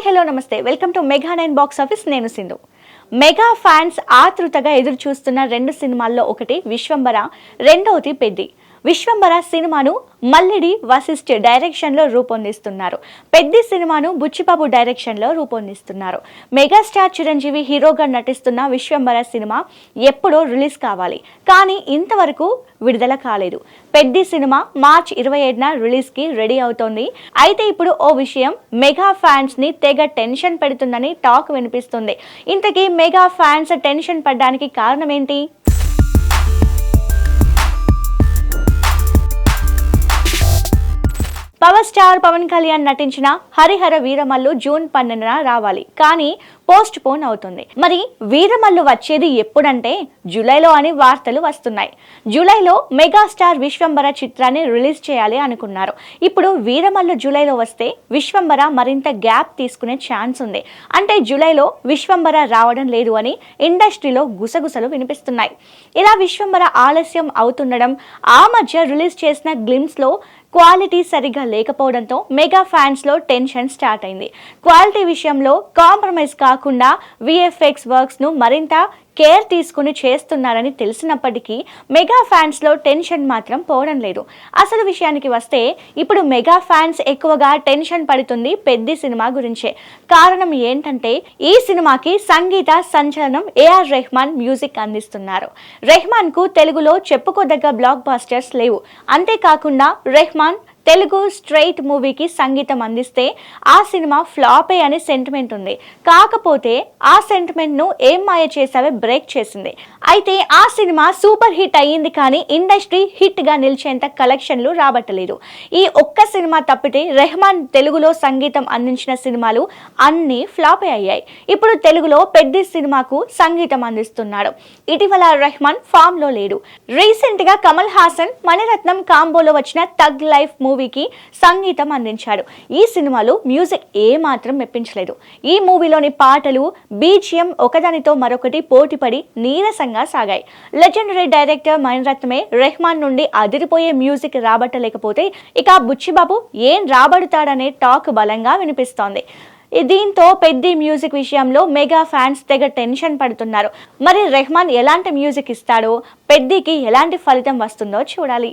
Hello నమస్తే, welcome to మెగా9 box office. నేను Sindhu. Mega fans ఆతృతగా ఎదురు చూస్తున్న రెండు సినిమాల్లో ఒకటి విశ్వంబర, రెండవది పెద్ది. విశ్వంబర సినిమాను మల్లిడి వశిష్ఠ్ డైరెక్షన్ లో రూపొందిస్తున్నారు. పెద్ది సినిమాను బుచ్చిబాబు డైరెక్షన్ లో రూపొందిస్తున్నారు. మెగాస్టార్ చిరంజీవి హీరోగా నటిస్తున్న విశ్వంబర సినిమా ఎప్పుడో రిలీజ్ కావాలి, కానీ ఇంతవరకు విడుదల కాలేదు. పెద్ది సినిమా మార్చ్ 27న రిలీజ్ కి రెడీ అవుతోంది. అయితే ఇప్పుడు ఓ విషయం మెగా ఫ్యాన్స్ ని తెగ టెన్షన్ పెడుతుందని టాక్ వినిపిస్తుంది. ఇంతకీ మెగా ఫ్యాన్స్ టెన్షన్ పడడానికి కారణం ఏంటి? పవర్ స్టార్ పవన్ కళ్యాణ్ నటించిన హరిహర వీరమల్లు జూన్ 12న రావాలి, కానీ పోస్ట్ పోన్ అవుతుంది. మరి వీరమల్లు వచ్చేది ఎప్పుడంటే జూలైలో అని వార్తలు వస్తున్నాయి. జూలైలో మెగాస్టార్ విశ్వంబర చిత్రాన్ని రిలీజ్ చేయాలి అనుకున్నారు. ఇప్పుడు వీరమల్లు జూలైలో వస్తే విశ్వంబర మరింత గ్యాప్ తీసుకునే ఛాన్స్ ఉంది. అంటే జూలైలో విశ్వంబర రావడం లేదు అని ఇండస్ట్రీలో గుసగుసలు వినిపిస్తున్నాయి. ఇలా విశ్వంబర ఆలస్యం అవుతుండడం, ఆ మధ్య రిలీజ్ చేసిన గ్లిమ్స్ లో క్వాలిటీ సరిగా లేకపోవడంతో మెగా ఫ్యాన్స్ లో టెన్షన్ స్టార్ట్ అయింది. క్వాలిటీ విషయంలో కాంప్రమైజ్ కాకుండా విఎఫ్ఎక్స్ వర్క్స్ ను మరింత కేర్ తీసుకుని చేస్తున్నారని తెలిసినప్పటికీ మెగా ఫ్యాన్స్ లో టెన్షన్ మాత్రం పోవడం లేదు. అసలు విషయానికి వస్తే ఇప్పుడు మెగా ఫ్యాన్స్ ఎక్కువగా టెన్షన్ పడుతుంది పెద్ది సినిమా గురించే. కారణం ఏంటంటే ఈ సినిమాకి సంగీత సంచలనం ఏఆర్ రెహమాన్ మ్యూజిక్ అందిస్తున్నారు. రెహమాన్ కు తెలుగులో చెప్పుకోదగ్గ బ్లాక్ బాస్టర్స్ లేవు. అంతేకాకుండా రెహమాన్ తెలుగు స్ట్రైట్ మూవీకి సంగీతం అందిస్తే ఆ సినిమా ఫ్లాపే అనే సెంటిమెంట్ ఉంది. కాకపోతే ఆ సెంటిమెంట్ ను ఏం మాయ చేసావే బ్రేక్ చేసింది. అయితే ఆ సినిమా సూపర్ హిట్ అయ్యింది, కానీ ఇండస్ట్రీ హిట్ గా నిలిచేంత కలెక్షన్లు రాబట్టలేదు. ఈ ఒక్క సినిమా తప్పితే రెహమాన్ తెలుగులో సంగీతం అందించిన సినిమాలు అన్ని ఫ్లాపే అయ్యాయి. ఇప్పుడు తెలుగులో పెద్ది సినిమాకు సంగీతం అందిస్తున్నాడు. ఇటీవల రెహమాన్ ఫామ్ లో లేడు. రీసెంట్ గా కమల్ హాసన్ మణిరత్నం కాంబోలో వచ్చిన తగ్ లైఫ్ మూవీకి సంగీతం అందించాడు. ఈ సినిమాలో మ్యూజిక్ ఏ మాత్రం మెప్పించలేదు. ఈ మూవీలోని పాటలు బీజిఎం ఒకదానితో మరొకటి పోటీపడి నీరసంగా సాగాయి. లెజెండరీ డైరెక్టర్ మణిరత్నమే రెహమాన్ నుండి అదిరిపోయే మ్యూజిక్ రాబట్టలేకపోతే ఇక బుచ్చిబాబు ఏం రాబడతాడనే టాక్ బలంగా వినిపిస్తోంది. దీంతో పెద్ది మ్యూజిక్ విషయంలో మెగా ఫ్యాన్స్ తెగ టెన్షన్ పడుతున్నారు. మరి రెహమాన్ ఎలాంటి మ్యూజిక్ ఇస్తాడో, పెద్దికి ఎలాంటి ఫలితం వస్తుందో చూడాలి.